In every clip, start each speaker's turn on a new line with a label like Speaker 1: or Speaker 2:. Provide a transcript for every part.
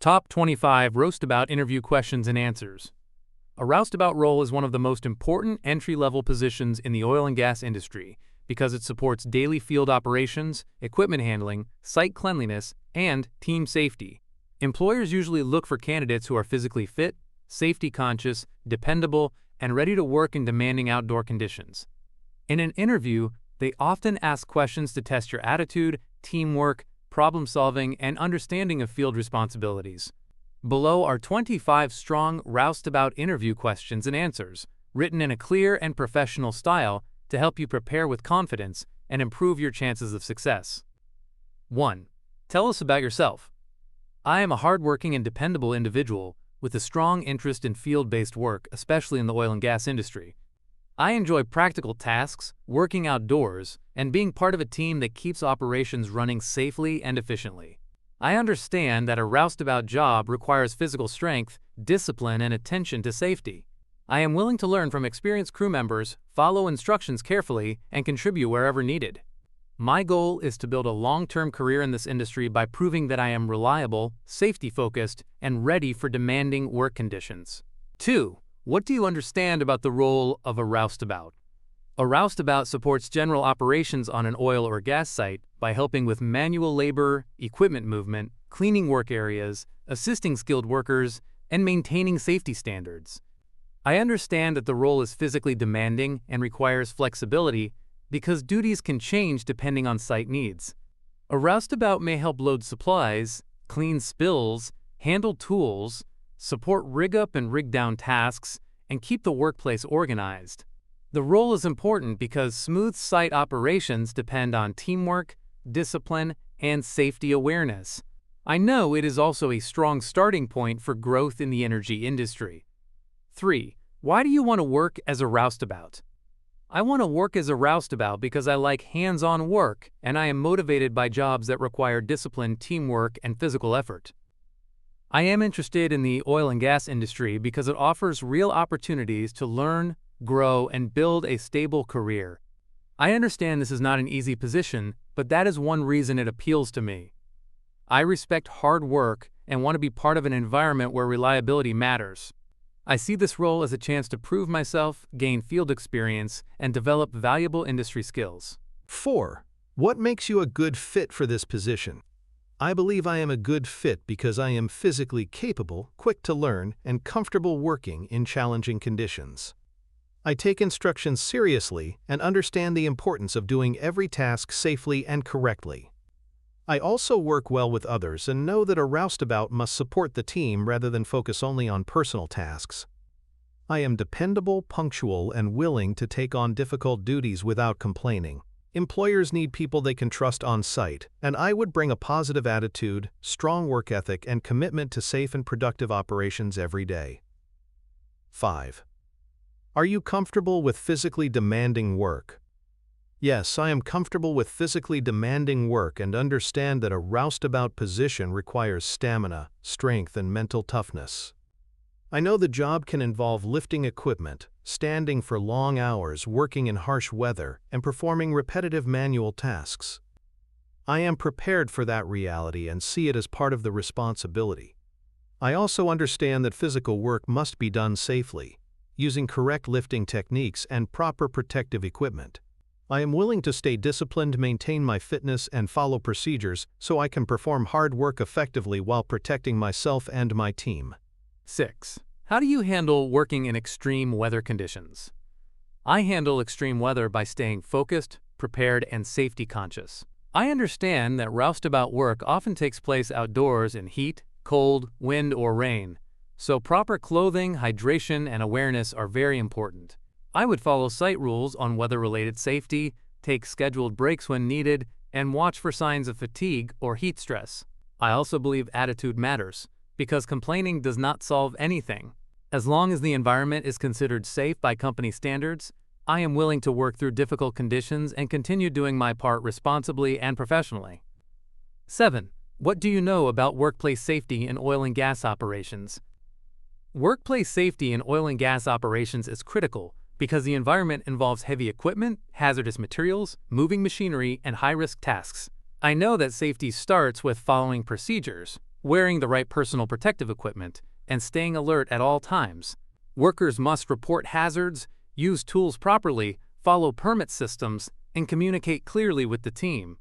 Speaker 1: Top 25 Roustabout Interview Questions and Answers. A roustabout role is one of the most important entry-level positions in the oil and gas industry because it supports daily field operations, equipment handling, site cleanliness, and team safety. Employers usually look for candidates who are physically fit, safety-conscious, dependable, and ready to work in demanding outdoor conditions. In an interview, they often ask questions to test your attitude, teamwork, problem-solving, and understanding of field responsibilities. Below are 25 strong roustabout interview questions and answers, written in a clear and professional style to help you prepare with confidence and improve your chances of success. 1. Tell us about yourself. I am a hardworking and dependable individual with a strong interest in field-based work, especially in the oil and gas industry. I enjoy practical tasks, working outdoors, and being part of a team that keeps operations running safely and efficiently. I understand that a roustabout job requires physical strength, discipline, and attention to safety. I am willing to learn from experienced crew members, follow instructions carefully, and contribute wherever needed. My goal is to build a long-term career in this industry by proving that I am reliable, safety-focused, and ready for demanding work conditions. 2. What do you understand about the role of a roustabout? A roustabout supports general operations on an oil or gas site by helping with manual labor, equipment movement, cleaning work areas, assisting skilled workers, and maintaining safety standards. I understand that the role is physically demanding and requires flexibility because duties can change depending on site needs. A roustabout may help load supplies, clean spills, handle tools, support rig-up and rig-down tasks, and keep the workplace organized. The role is important because smooth site operations depend on teamwork, discipline, and safety awareness. I know it is also a strong starting point for growth in the energy industry. 3. Why do you want to work as a roustabout? I want to work as a roustabout because I like hands-on work and I am motivated by jobs that require discipline, teamwork, and physical effort. I am interested in the oil and gas industry because it offers real opportunities to learn, grow, and build a stable career. I understand this is not an easy position, but that is one reason it appeals to me. I respect hard work and want to be part of an environment where reliability matters. I see this role as a chance to prove myself, gain field experience, and develop valuable industry skills.
Speaker 2: 4. What makes you a good fit for this position? I believe I am a good fit because I am physically capable, quick to learn, and comfortable working in challenging conditions. I take instructions seriously and understand the importance of doing every task safely and correctly. I also work well with others and know that a roustabout must support the team rather than focus only on personal tasks. I am dependable, punctual, and willing to take on difficult duties without complaining. Employers need people they can trust on site, and I would bring a positive attitude, strong work ethic, and commitment to safe and productive operations every day. 5. Are you comfortable with physically demanding work? Yes, I am comfortable with physically demanding work and understand that a roustabout position requires stamina, strength, and mental toughness. I know the job can involve lifting equipment, standing for long hours, working in harsh weather, and performing repetitive manual tasks. I am prepared for that reality and see it as part of the responsibility. I also understand that physical work must be done safely, using correct lifting techniques and proper protective equipment. I am willing to stay disciplined, maintain my fitness, and follow procedures so I can perform hard work effectively while protecting myself and my team.
Speaker 1: 6. How do you handle working in extreme weather conditions? I handle extreme weather by staying focused, prepared, and safety conscious. I understand that roustabout work often takes place outdoors in heat, cold, wind, or rain, so proper clothing, hydration, and awareness are very important. I would follow site rules on weather-related safety, take scheduled breaks when needed, and watch for signs of fatigue or heat stress. I also believe attitude matters, because complaining does not solve anything. As long as the environment is considered safe by company standards, I am willing to work through difficult conditions and continue doing my part responsibly and professionally. 7. What do you know about workplace safety in oil and gas operations? Workplace safety in oil and gas operations is critical because the environment involves heavy equipment, hazardous materials, moving machinery, and high-risk tasks. I know that safety starts with following procedures, wearing the right personal protective equipment, and staying alert at all times. Workers must report hazards, use tools properly, follow permit systems, and communicate clearly with the team.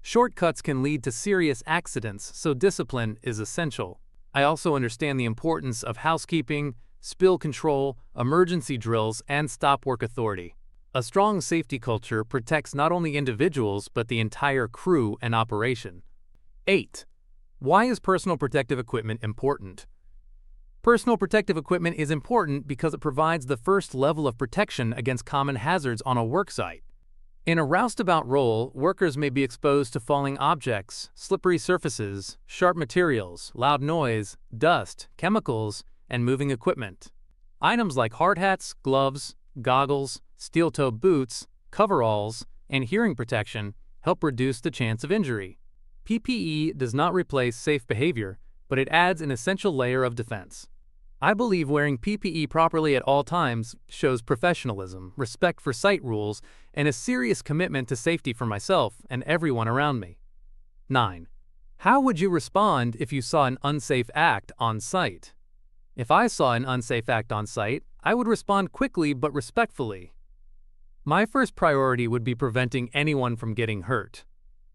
Speaker 1: Shortcuts can lead to serious accidents, so discipline is essential. I also understand the importance of housekeeping, spill control, emergency drills, and stop work authority. A strong safety culture protects not only individuals but the entire crew and operation. 8. Why is personal protective equipment important? Personal protective equipment is important because it provides the first level of protection against common hazards on a worksite. In a roustabout role, workers may be exposed to falling objects, slippery surfaces, sharp materials, loud noise, dust, chemicals, and moving equipment. Items like hard hats, gloves, goggles, steel-toed boots, coveralls, and hearing protection help reduce the chance of injury. PPE does not replace safe behavior, but it adds an essential layer of defense. I believe wearing PPE properly at all times shows professionalism, respect for site rules, and a serious commitment to safety for myself and everyone around me. 9. How would you respond if you saw an unsafe act on site? If I saw an unsafe act on site, I would respond quickly but respectfully. My first priority would be preventing anyone from getting hurt.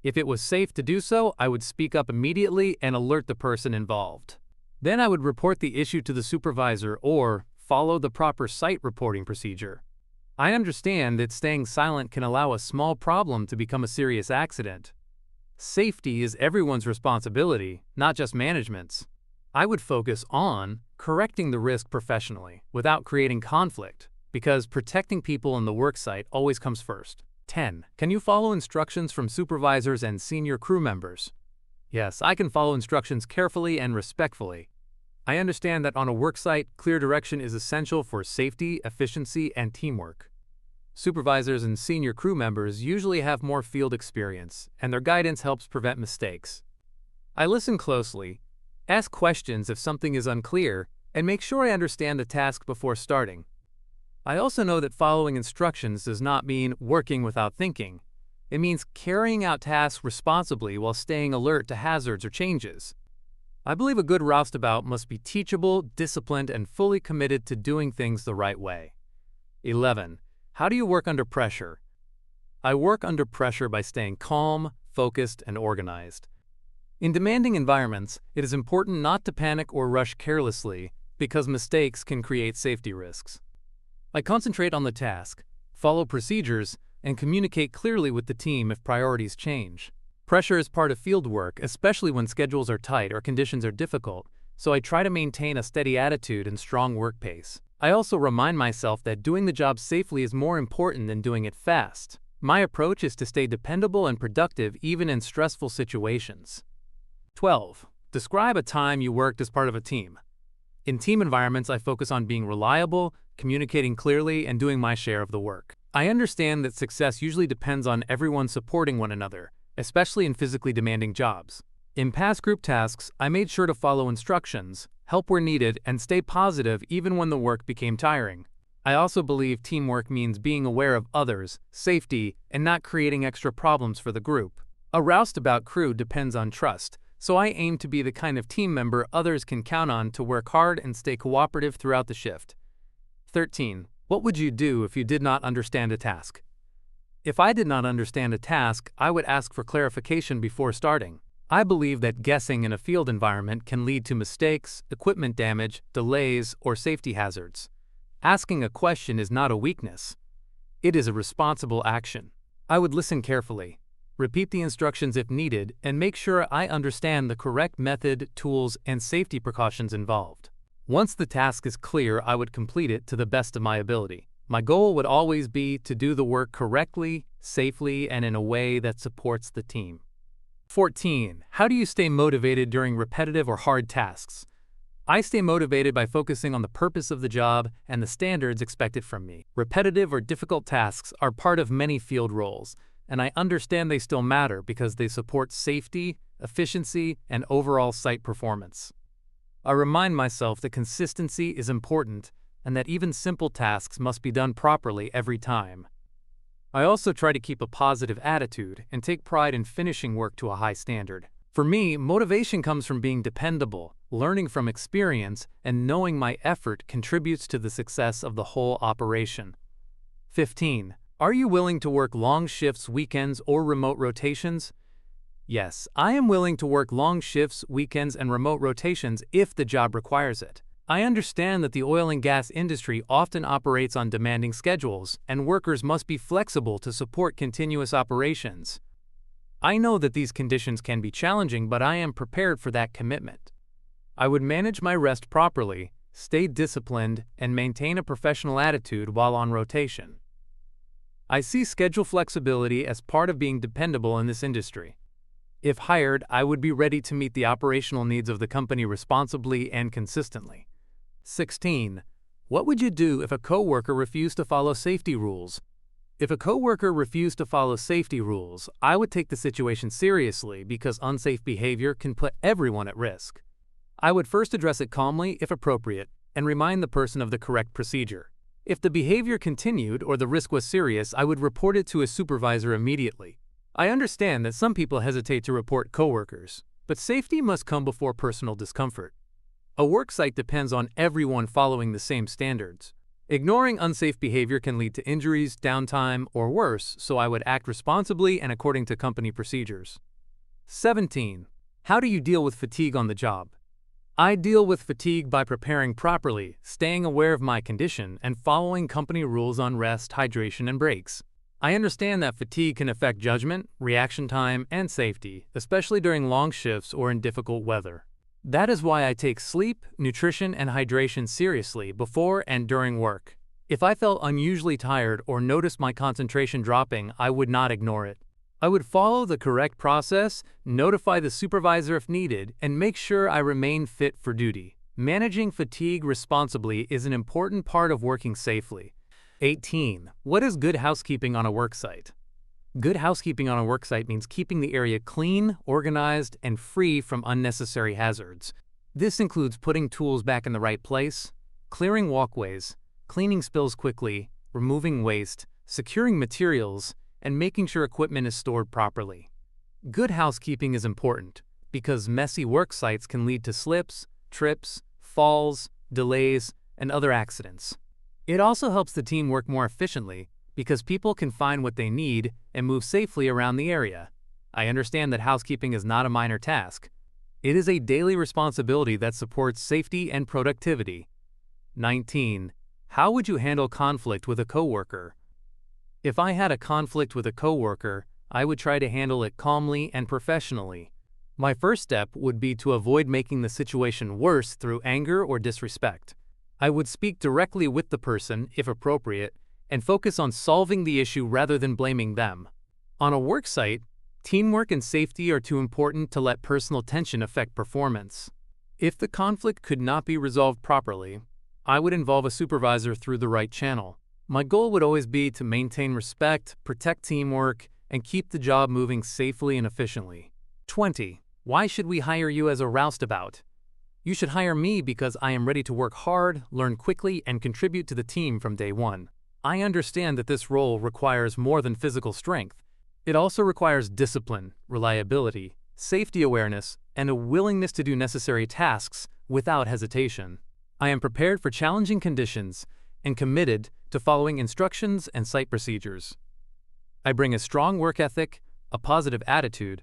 Speaker 1: If it was safe to do so, I would speak up immediately and alert the person involved. Then I would report the issue to the supervisor or follow the proper site reporting procedure. I understand that staying silent can allow a small problem to become a serious accident. Safety is everyone's responsibility, not just management's. I would focus on correcting the risk professionally without creating conflict, because protecting people in the worksite always comes first. 10. Can you follow instructions from supervisors and senior crew members? Yes, I can follow instructions carefully and respectfully. I understand that on a worksite, clear direction is essential for safety, efficiency, and teamwork. Supervisors and senior crew members usually have more field experience, and their guidance helps prevent mistakes. I listen closely, ask questions if something is unclear, and make sure I understand the task before starting. I also know that following instructions does not mean working without thinking. It means carrying out tasks responsibly while staying alert to hazards or changes. I believe a good roustabout must be teachable, disciplined, and fully committed to doing things the right way. 11. How do you work under pressure? I work under pressure by staying calm, focused, and organized. In demanding environments, it is important not to panic or rush carelessly because mistakes can create safety risks. I concentrate on the task, follow procedures, and communicate clearly with the team if priorities change. Pressure is part of field work, especially when schedules are tight or conditions are difficult, so I try to maintain a steady attitude and strong work pace. I also remind myself that doing the job safely is more important than doing it fast. My approach is to stay dependable and productive even in stressful situations. 12. Describe a time you worked as part of a team. In team environments, I focus on being reliable, communicating clearly, and doing my share of the work. I understand that success usually depends on everyone supporting one another, especially in physically demanding jobs. In past group tasks, I made sure to follow instructions, help where needed, and stay positive even when the work became tiring. I also believe teamwork means being aware of others, safety, and not creating extra problems for the group. A roustabout crew depends on trust, so I aim to be the kind of team member others can count on to work hard and stay cooperative throughout the shift. 13. What would you do if you did not understand a task? If I did not understand a task, I would ask for clarification before starting. I believe that guessing in a field environment can lead to mistakes, equipment damage, delays, or safety hazards. Asking a question is not a weakness. It is a responsible action. I would listen carefully, repeat the instructions if needed, and make sure I understand the correct method, tools, and safety precautions involved. Once the task is clear, I would complete it to the best of my ability. My goal would always be to do the work correctly, safely, and in a way that supports the team. 14. How do you stay motivated during repetitive or hard tasks? I stay motivated by focusing on the purpose of the job and the standards expected from me. Repetitive or difficult tasks are part of many field roles, and I understand they still matter because they support safety, efficiency, and overall site performance. I remind myself that consistency is important and that even simple tasks must be done properly every time. I also try to keep a positive attitude and take pride in finishing work to a high standard. For me, motivation comes from being dependable, learning from experience, and knowing my effort contributes to the success of the whole operation. 15. Are you willing to work long shifts, weekends, or remote rotations? Yes, I am willing to work long shifts, weekends, and remote rotations if the job requires it. I understand that the oil and gas industry often operates on demanding schedules, and workers must be flexible to support continuous operations. I know that these conditions can be challenging, but I am prepared for that commitment. I would manage my rest properly, stay disciplined, and maintain a professional attitude while on rotation. I see schedule flexibility as part of being dependable in this industry. If hired, I would be ready to meet the operational needs of the company responsibly and consistently. 16. What would you do if a coworker refused to follow safety rules? If a coworker refused to follow safety rules, I would take the situation seriously because unsafe behavior can put everyone at risk. I would first address it calmly if appropriate and remind the person of the correct procedure. If the behavior continued or the risk was serious, I would report it to a supervisor immediately. I understand that some people hesitate to report coworkers, but safety must come before personal discomfort. A worksite depends on everyone following the same standards. Ignoring unsafe behavior can lead to injuries, downtime, or worse, so I would act responsibly and according to company procedures. 17. How do you deal with fatigue on the job? I deal with fatigue by preparing properly, staying aware of my condition, and following company rules on rest, hydration, and breaks. I understand that fatigue can affect judgment, reaction time, and safety, especially during long shifts or in difficult weather. That is why I take sleep, nutrition, and hydration seriously before and during work. If I felt unusually tired or noticed my concentration dropping, I would not ignore it. I would follow the correct process, notify the supervisor if needed, and make sure I remain fit for duty. Managing fatigue responsibly is an important part of working safely. 18. What is good housekeeping on a worksite? Good housekeeping on a worksite means keeping the area clean, organized, and free from unnecessary hazards. This includes putting tools back in the right place, clearing walkways, cleaning spills quickly, removing waste, securing materials, and making sure equipment is stored properly. Good housekeeping is important because messy work sites can lead to slips, trips, falls, delays, and other accidents. It also helps the team work more efficiently because people can find what they need and move safely around the area. I understand that housekeeping is not a minor task. It is a daily responsibility that supports safety and productivity. 19. How would you handle conflict with a coworker? If I had a conflict with a coworker, I would try to handle it calmly and professionally. My first step would be to avoid making the situation worse through anger or disrespect. I would speak directly with the person, if appropriate, and focus on solving the issue rather than blaming them. On a work site, teamwork and safety are too important to let personal tension affect performance. If the conflict could not be resolved properly, I would involve a supervisor through the right channel. My goal would always be to maintain respect, protect teamwork, and keep the job moving safely and efficiently. 20. Why should we hire you as a roustabout? You should hire me because I am ready to work hard, learn quickly, and contribute to the team from day one. I understand that this role requires more than physical strength. It also requires discipline, reliability, safety awareness, and a willingness to do necessary tasks without hesitation. I am prepared for challenging conditions and committed to following instructions and site procedures. I bring a strong work ethic, a positive attitude,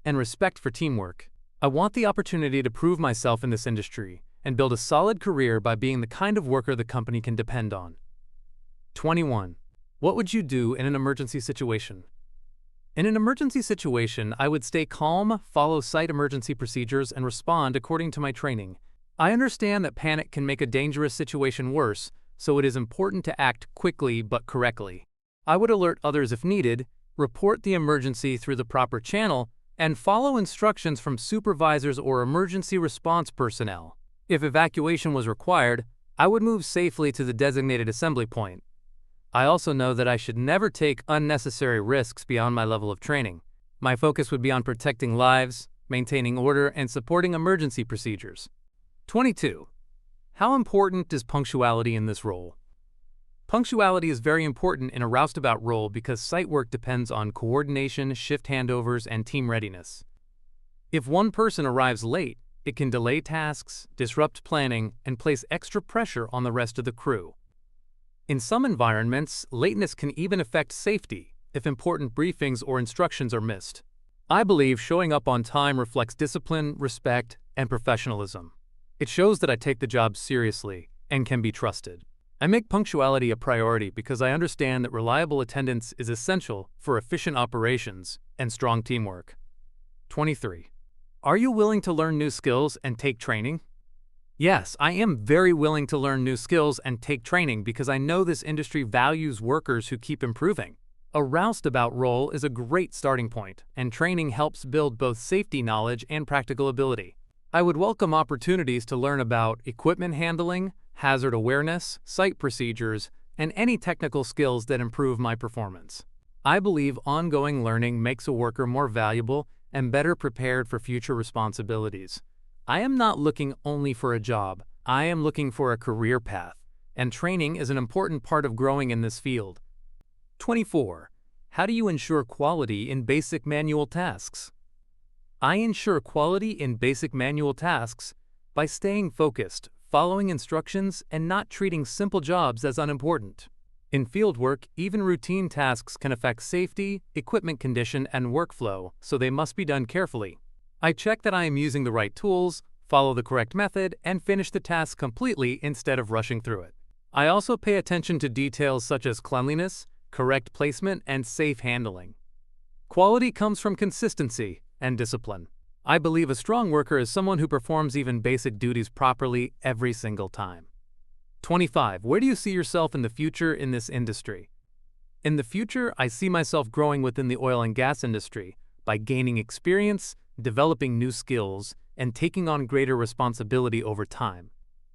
Speaker 1: and respect for teamwork. I want the opportunity to prove myself in this industry and build a solid career by being the kind of worker the company can depend on. 21. What would you do in an emergency situation? In an emergency situation, I would stay calm, follow site emergency procedures, and respond according to my training. I understand that panic can make a dangerous situation worse, so it is important to act quickly but correctly. I would alert others if needed, report the emergency through the proper channel, and follow instructions from supervisors or emergency response personnel. If evacuation was required, I would move safely to the designated assembly point. I also know that I should never take unnecessary risks beyond my level of training. My focus would be on protecting lives, maintaining order, and supporting emergency procedures. 22. How important is punctuality in this role? Punctuality is very important in a roustabout role because site work depends on coordination, shift handovers, and team readiness. If one person arrives late, it can delay tasks, disrupt planning, and place extra pressure on the rest of the crew. In some environments, lateness can even affect safety if important briefings or instructions are missed. I believe showing up on time reflects discipline, respect, and professionalism. It shows that I take the job seriously and can be trusted. I make punctuality a priority because I understand that reliable attendance is essential for efficient operations and strong teamwork. 23. Are you willing to learn new skills and take training? Yes, I am very willing to learn new skills and take training because I know this industry values workers who keep improving. A roustabout role is a great starting point, and training helps build both safety knowledge and practical ability. I would welcome opportunities to learn about equipment handling, hazard awareness, site procedures, and any technical skills that improve my performance. I believe ongoing learning makes a worker more valuable and better prepared for future responsibilities. I am not looking only for a job. I am looking for a career path, and training is an important part of growing in this field. 24. How do you ensure quality in basic manual tasks? I ensure quality in basic manual tasks by staying focused, following instructions, and not treating simple jobs as unimportant. In fieldwork, even routine tasks can affect safety, equipment condition, and workflow, so they must be done carefully. I check that I am using the right tools, follow the correct method, and finish the task completely instead of rushing through it. I also pay attention to details such as cleanliness, correct placement, and safe handling. Quality comes from consistency and discipline. I believe a strong worker is someone who performs even basic duties properly every single time. 25. Where do you see yourself in the future in this industry? In the future, I see myself growing within the oil and gas industry by gaining experience, developing new skills, and taking on greater responsibility over time.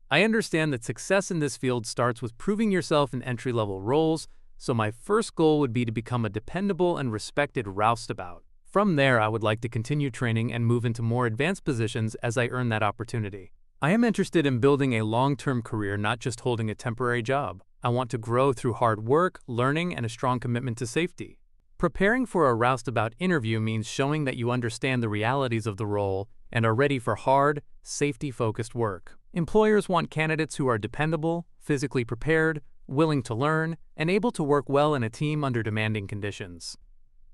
Speaker 1: I understand that success in this field starts with proving yourself in entry-level roles, so my first goal would be to become a dependable and respected roustabout. From there, I would like to continue training and move into more advanced positions as I earn that opportunity. I am interested in building a long-term career, not just holding a temporary job. I want to grow through hard work, learning, and a strong commitment to safety. Preparing for a roustabout interview means showing that you understand the realities of the role and are ready for hard, safety-focused work. Employers want candidates who are dependable, physically prepared, willing to learn, and able to work well in a team under demanding conditions.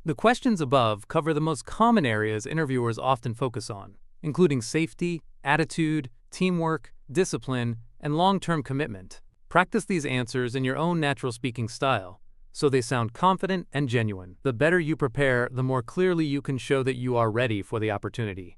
Speaker 1: The questions above cover the most common areas interviewers often focus on, including safety, attitude, teamwork, discipline, and long-term commitment. Practice these answers in your own natural speaking style, so they sound confident and genuine. The better you prepare, the more clearly you can show that you are ready for the opportunity.